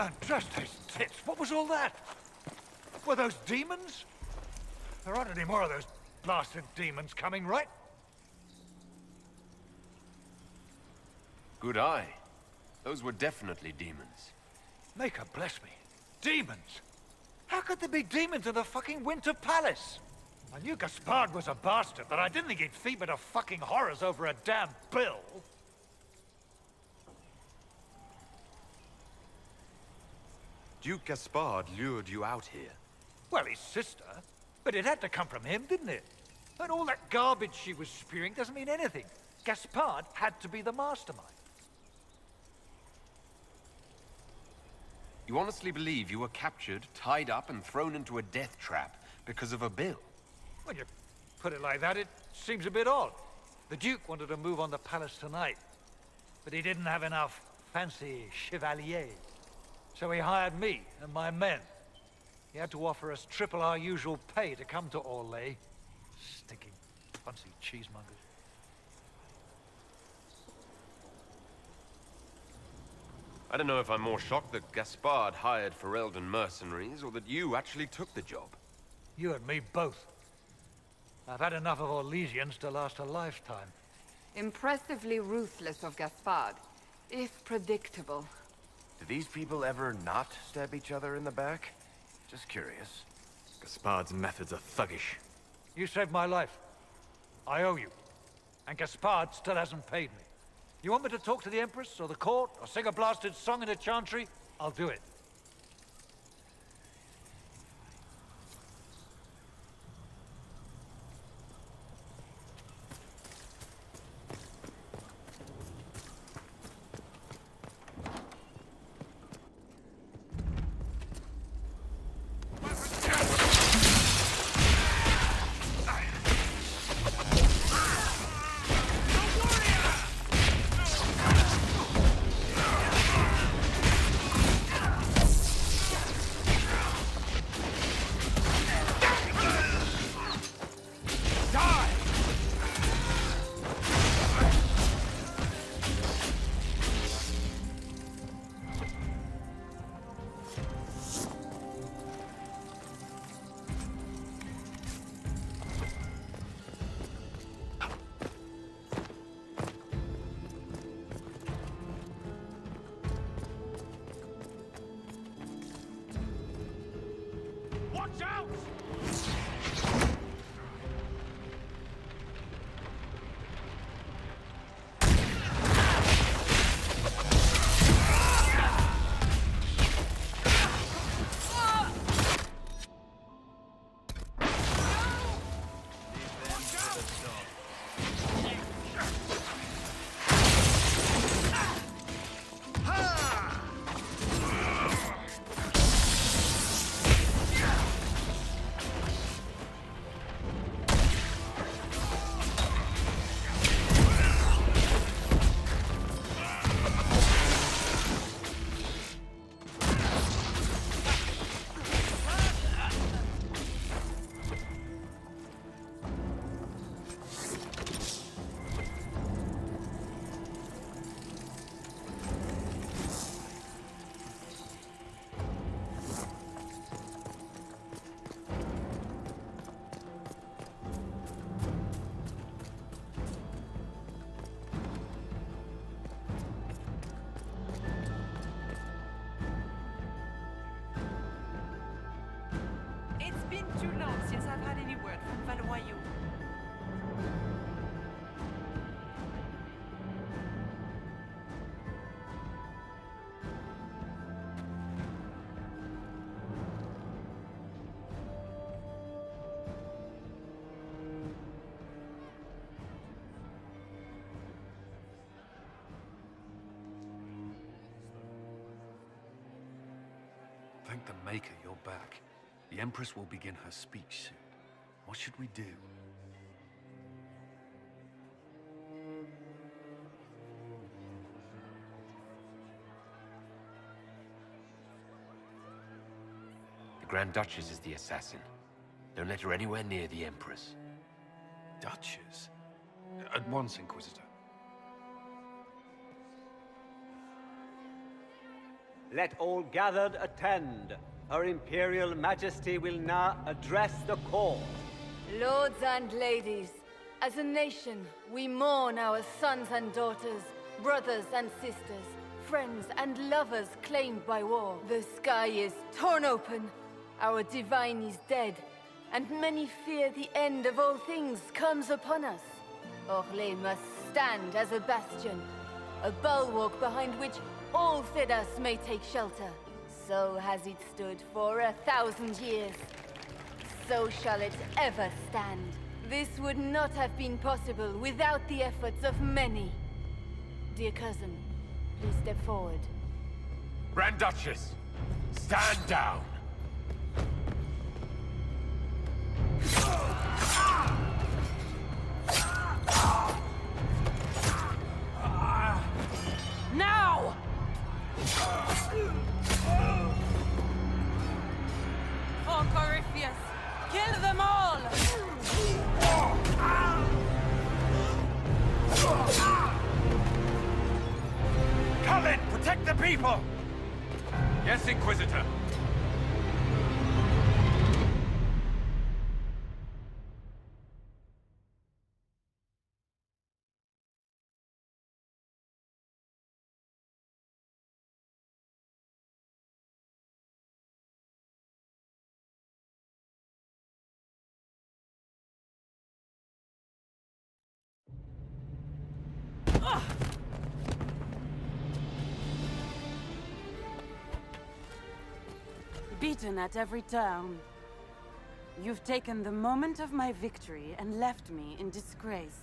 And just his tits, what was all that? Were those demons? There aren't any more of those blasted demons coming, right? Good eye. Those were definitely demons. Maker bless me. Demons? How could there be demons in the fucking Winter Palace? I knew Gaspard was a bastard, but I didn't think he'd feed to fucking horrors over a damn bill. Duke Gaspard lured you out here. Well, his sister. But it had to come from him, didn't it? And all that garbage she was spewing doesn't mean anything. Gaspard had to be the mastermind. You honestly believe you were captured, tied up, and thrown into a death trap because of a bill? When you put it like that, it seems a bit odd. The Duke wanted to move on the palace tonight, but he didn't have enough fancy chevaliers. So he hired me and my men. He had to offer us triple our usual pay to come to Orlais. Stinking, fancy cheesemongers. I don't know if I'm more shocked that Gaspard hired Ferelden mercenaries, or that you actually took the job. You and me both. I've had enough of Orlesians to last a lifetime. Impressively ruthless of Gaspard, if predictable. Do these people ever not stab each other in the back? Just curious. Gaspard's methods are thuggish. You saved my life. I owe you. And Gaspard still hasn't paid me. You want me to talk to the Empress, or the court, or sing a blasted song in a chantry? I'll do it. Watch out! Too long since I've had any word from Valoyou. Thank the Maker you're back. The Empress will begin her speech soon. What should we do? The Grand Duchess is the assassin. Don't let her anywhere near the Empress. Duchess? At once, Inquisitor. Let all gathered attend. Her Imperial Majesty will now address the court. Lords and ladies, as a nation, we mourn our sons and daughters, brothers and sisters, friends and lovers claimed by war. The sky is torn open, our divine is dead, and many fear the end of all things comes upon us. Orlais must stand as a bastion, a bulwark behind which all Thedas may take shelter. So has it stood for 1,000 years. So shall it ever stand. This would not have been possible without the efforts of many. Dear cousin, please step forward. Grand Duchess, stand down. Now! For Corypheus, kill them all! Cullen, protect the people! Yes, Inquisitor. Beaten at every turn. You've taken the moment of my victory and left me in disgrace.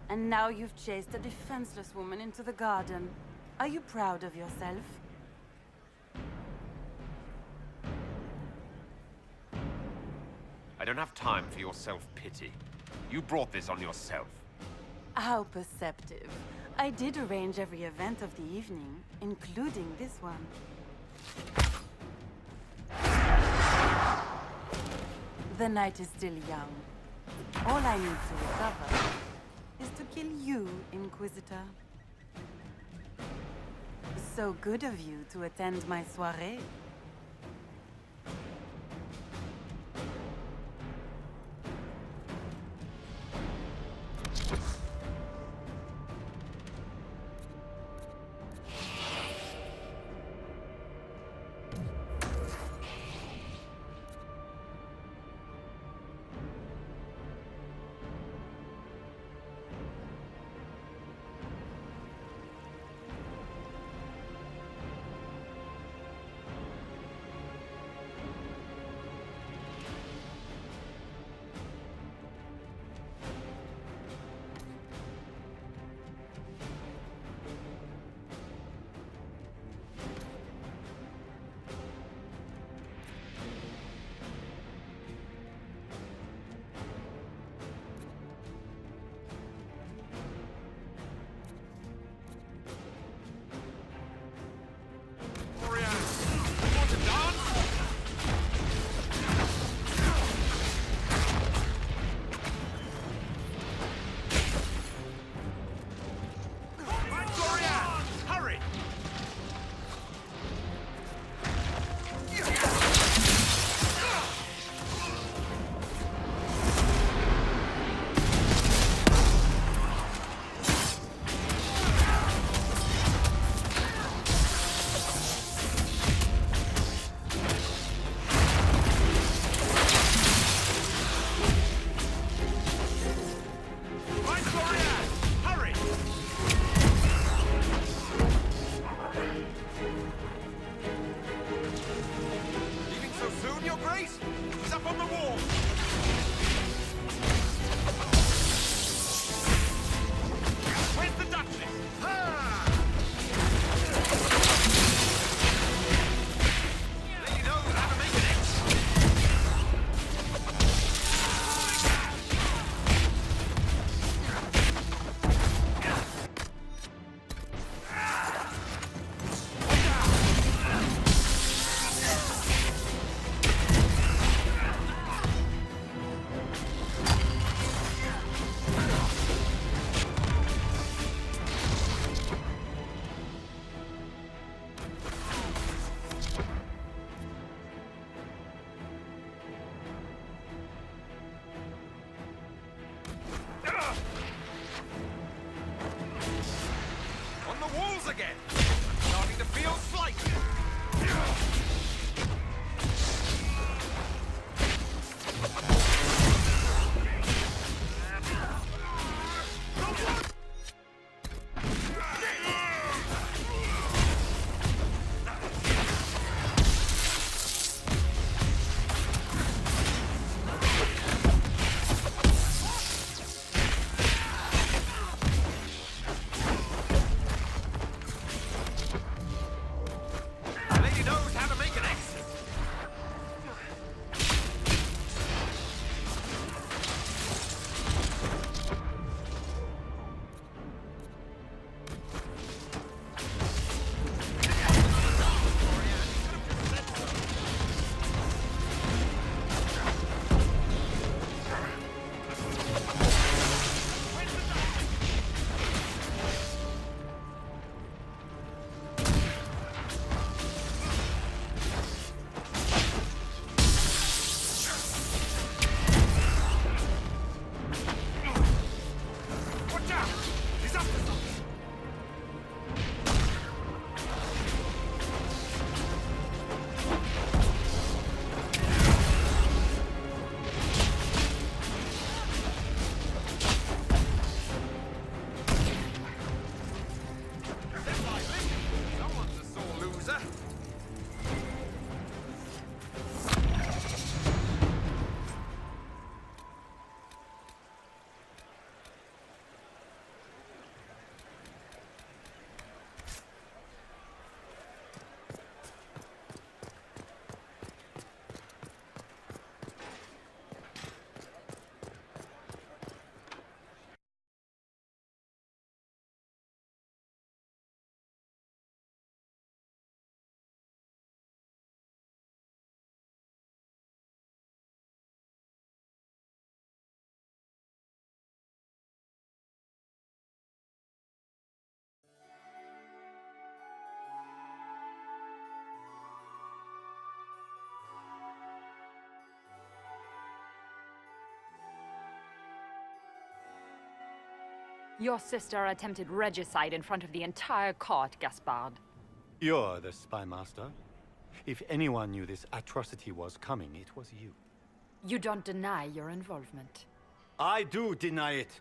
And now you've chased a defenseless woman into the garden. Are you proud of yourself? I don't have time for your self-pity. You brought this on yourself. How perceptive. I did arrange every event of the evening, including this one. The night is still young. All I need to recover is to kill you, Inquisitor. So good of you to attend my soirée. Your sister attempted regicide in front of the entire court, Gaspard. You're the spy master. If anyone knew this atrocity was coming, it was you. You don't deny your involvement. I do deny it.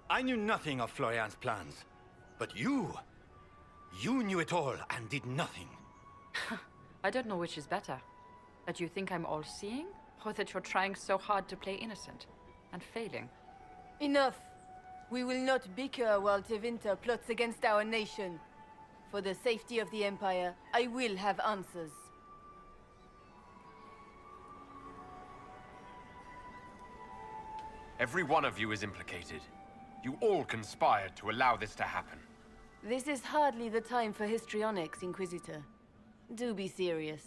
I knew nothing of Florian's plans. But you knew it all and did nothing. I don't know which is better. That you think I'm all-seeing, or that you're trying so hard to play innocent, and failing. Enough. We will not bicker while Tevinter plots against our nation. For the safety of the Empire, I will have answers. Every one of you is implicated. You all conspired to allow this to happen. This is hardly the time for histrionics, Inquisitor. Do be serious.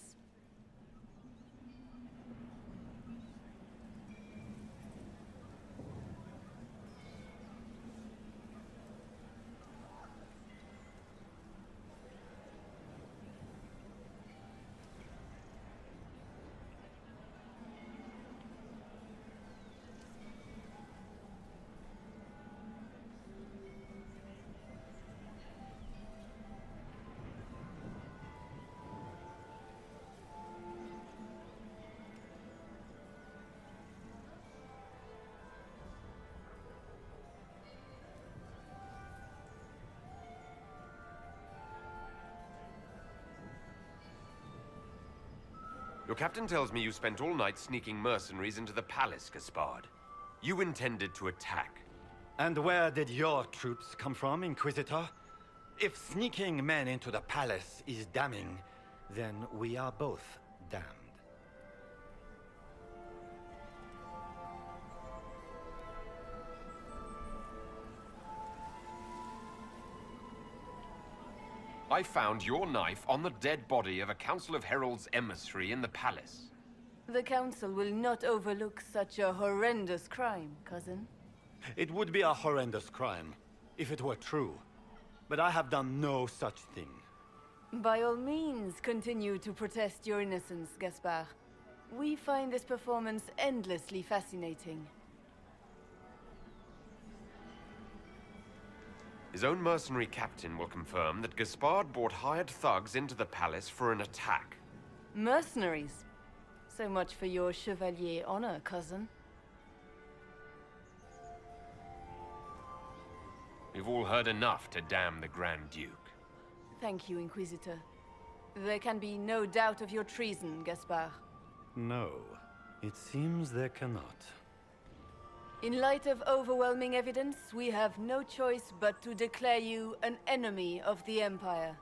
Your captain tells me you spent all night sneaking mercenaries into the palace, Gaspard. You intended to attack. And where did your troops come from, Inquisitor? If sneaking men into the palace is damning, then we are both damned. I found your knife on the dead body of a Council of Heralds emissary in the palace. The Council will not overlook such a horrendous crime, cousin. It would be a horrendous crime, if it were true. But I have done no such thing. By all means, continue to protest your innocence, Gaspard. We find this performance endlessly fascinating. His own mercenary captain will confirm that Gaspard brought hired thugs into the palace for an attack. Mercenaries? So much for your chevalier honor, cousin. We've all heard enough to damn the Grand Duke. Thank you, Inquisitor. There can be no doubt of your treason, Gaspard. No, it seems there cannot. In light of overwhelming evidence, we have no choice but to declare you an enemy of the Empire.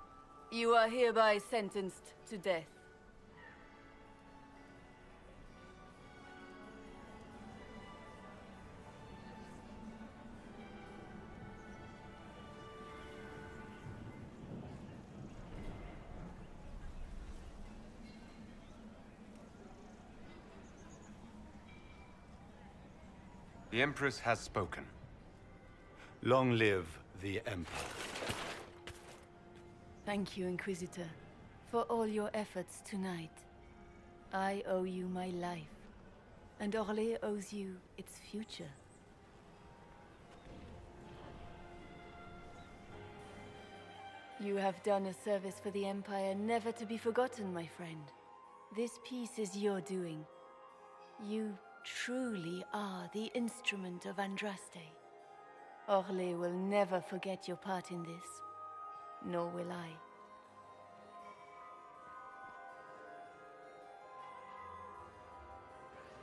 You are hereby sentenced to death. The Empress has spoken. Long live the Empire. Thank you, Inquisitor, for all your efforts tonight. I owe you my life, and Orlais owes you its future. You have done a service for the Empire never to be forgotten, my friend. This piece is your doing. You truly are the instrument of Andraste. Orlais will never forget your part in this, nor will I.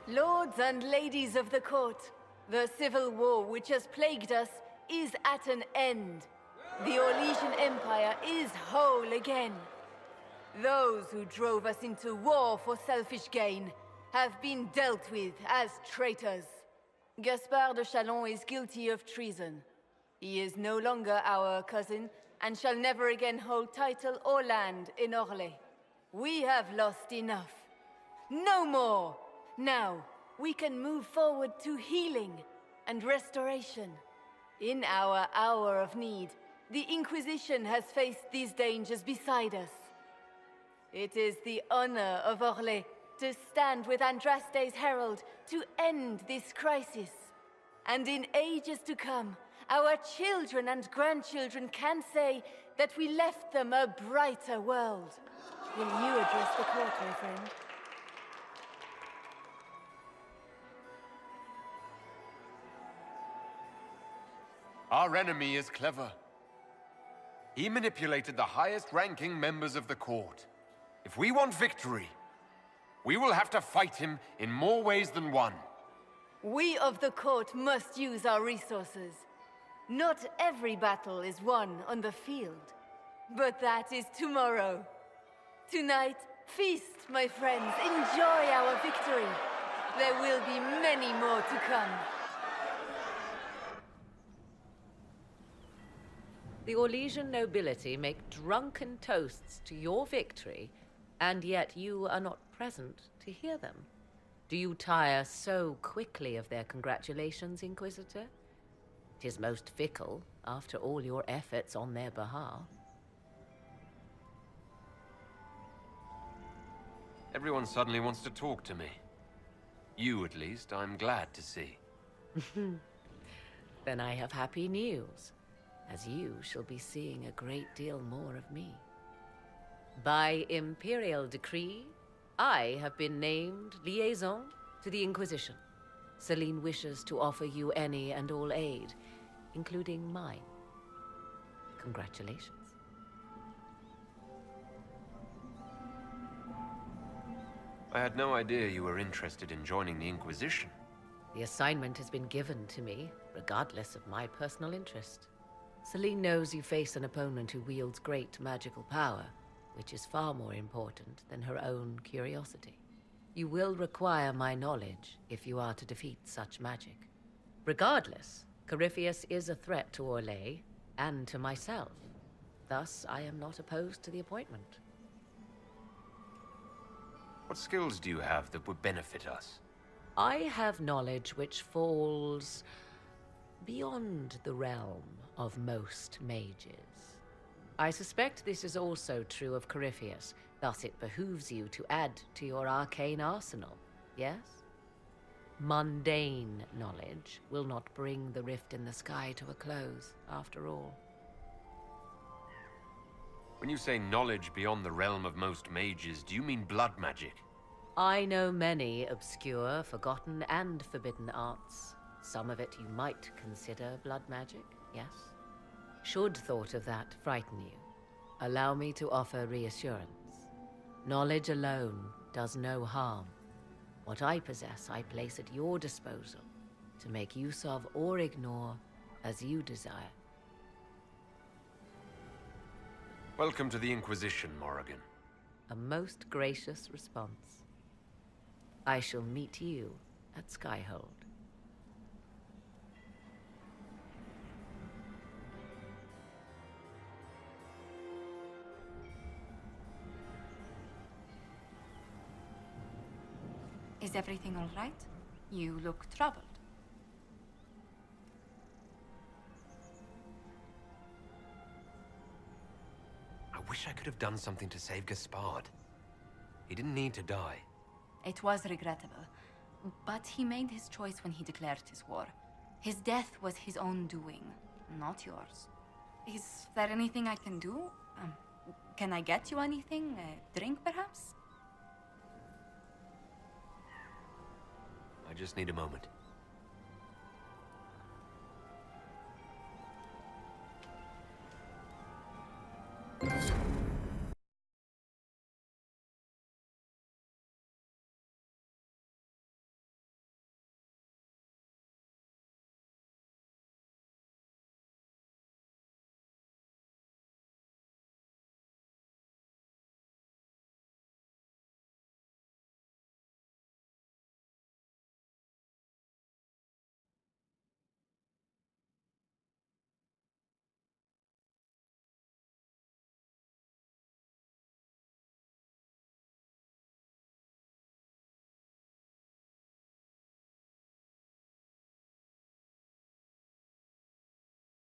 Lords and ladies of the court, the civil war which has plagued us is at an end. The Orlesian Empire is whole again. Those who drove us into war for selfish gain have been dealt with as traitors. Gaspard de Chalon is guilty of treason. He is no longer our cousin and shall never again hold title or land in Orlais. We have lost enough. No more! Now, we can move forward to healing and restoration. In our hour of need, the Inquisition has faced these dangers beside us. It is the honor of Orlais to stand with Andraste's herald to end this crisis. And in ages to come, our children and grandchildren can say that we left them a brighter world. Will you address the court, my friend? Our enemy is clever. He manipulated the highest-ranking members of the court. If we want victory, we will have to fight him in more ways than one. We of the court must use our resources. Not every battle is won on the field, but that is tomorrow. Tonight, feast, my friends. Enjoy our victory. There will be many more to come. The Orlesian nobility make drunken toasts to your victory, and yet you are not present to hear them. Do you tire so quickly of their congratulations, Inquisitor? 'Tis most fickle, after all your efforts on their behalf. Everyone suddenly wants to talk to me. You, at least, I'm glad to see. Then I have happy news, as you shall be seeing a great deal more of me. By imperial decree, I have been named liaison to the Inquisition. Celine wishes to offer you any and all aid, including mine. Congratulations. I had no idea you were interested in joining the Inquisition. The assignment has been given to me, regardless of my personal interest. Celine knows you face an opponent who wields great magical power, which is far more important than her own curiosity. You will require my knowledge if you are to defeat such magic. Regardless, Corypheus is a threat to Orlais and to myself. Thus, I am not opposed to the appointment. What skills do you have that would benefit us? I have knowledge which falls beyond the realm of most mages. I suspect this is also true of Corypheus, thus it behooves you to add to your arcane arsenal, yes? Mundane knowledge will not bring the rift in the sky to a close, after all. When you say knowledge beyond the realm of most mages, do you mean blood magic? I know many obscure, forgotten, and forbidden arts. Some of it you might consider blood magic, yes? Should thought of that frighten you, allow me to offer reassurance. Knowledge alone does no harm. What I possess, I place at your disposal to make use of or ignore as you desire. Welcome to the Inquisition, Morrigan. A most gracious response. I shall meet you at Skyhold. Is everything all right? You look troubled. I wish I could have done something to save Gaspard. He didn't need to die. It was regrettable, but he made his choice when he declared his war. His death was his own doing, not yours. Is there anything I can do? Can I get you anything? A drink, perhaps? I just need a moment.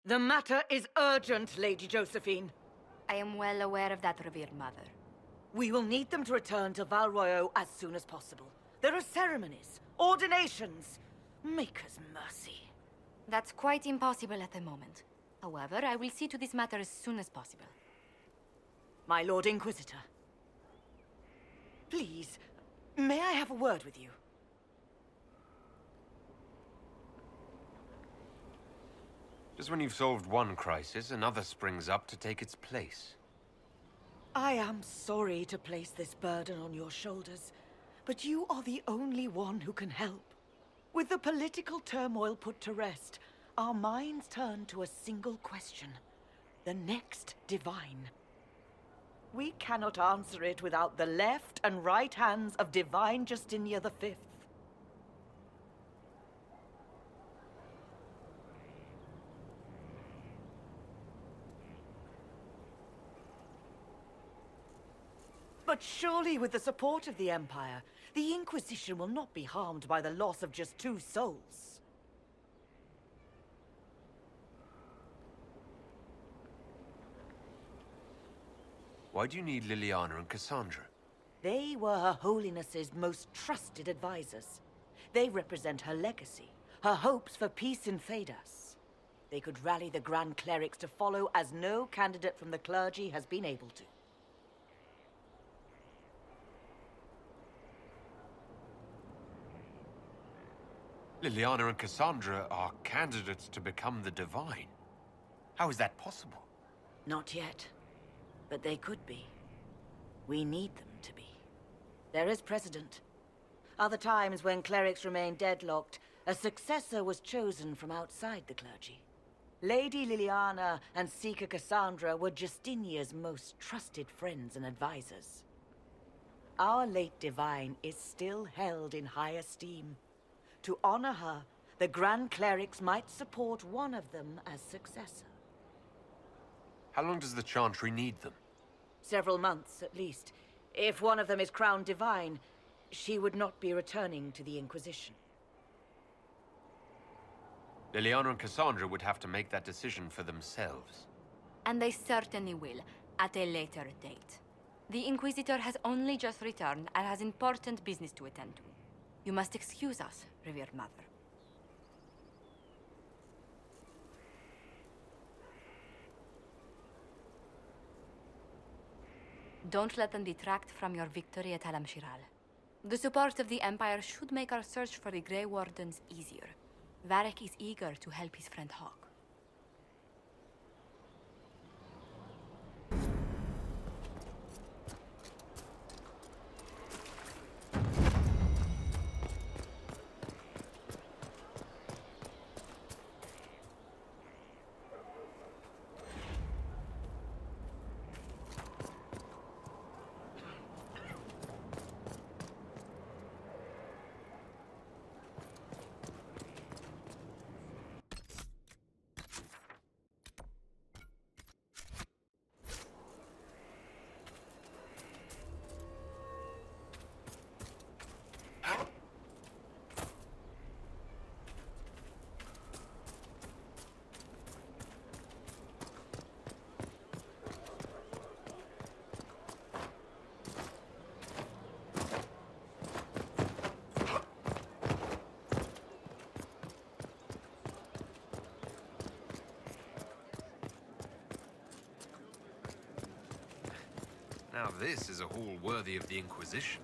The matter is urgent, Lady Josephine. I am well aware of that, revered mother. We will need them to return to Val Royeaux as soon as possible. There are ceremonies, ordinations. Maker's mercy. That's quite impossible at the moment. However, I will see to this matter as soon as possible. My Lord Inquisitor. Please, may I have a word with you? Just when you've solved one crisis, another springs up to take its place. I am sorry to place this burden on your shoulders, but you are the only one who can help. With the political turmoil put to rest, our minds turn to a single question. The next divine. We cannot answer it without the left and right hands of Divine Justinia V. But surely with the support of the Empire, the Inquisition will not be harmed by the loss of just 2 souls. Why do you need Liliana and Cassandra? They were Her Holiness's most trusted advisors. They represent her legacy, her hopes for peace in Thedas. They could rally the Grand Clerics to follow as no candidate from the clergy has been able to. Liliana and Cassandra are candidates to become the Divine. How is that possible? Not yet. But they could be. We need them to be. There is precedent. Other times when clerics remained deadlocked, a successor was chosen from outside the clergy. Lady Liliana and Seeker Cassandra were Justinia's most trusted friends and advisors. Our late Divine is still held in high esteem. To honor her, the Grand Clerics might support one of them as successor. How long does the Chantry need them? Several months, at least. If one of them is crowned Divine, she would not be returning to the Inquisition. Liliana and Cassandra would have to make that decision for themselves. And they certainly will, at a later date. The Inquisitor has only just returned and has important business to attend to. You must excuse us, revered mother. Don't let them detract from your victory at Alam-Shiral. The support of the Empire should make our search for the Grey Wardens easier. Varric is eager to help his friend Hawk. Now this is a hall worthy of the Inquisition.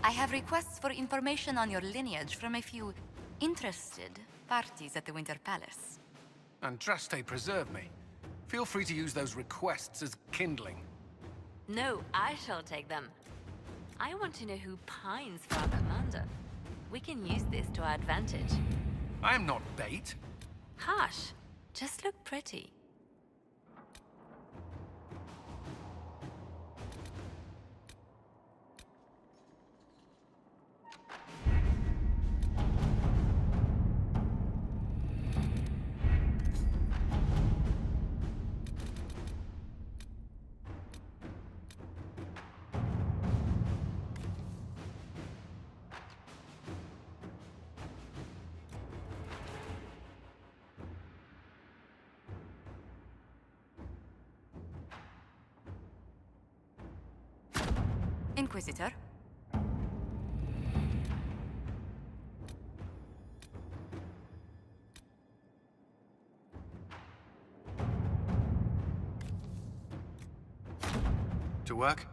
I have requests for information on your lineage from a few interested parties at the Winter Palace. Andraste preserve me. Feel free to use those requests as kindling. No, I shall take them. I want to know who pines for our commander. We can use this to our advantage. I am not bait. Harsh. Just look pretty. Inquisitor? To work?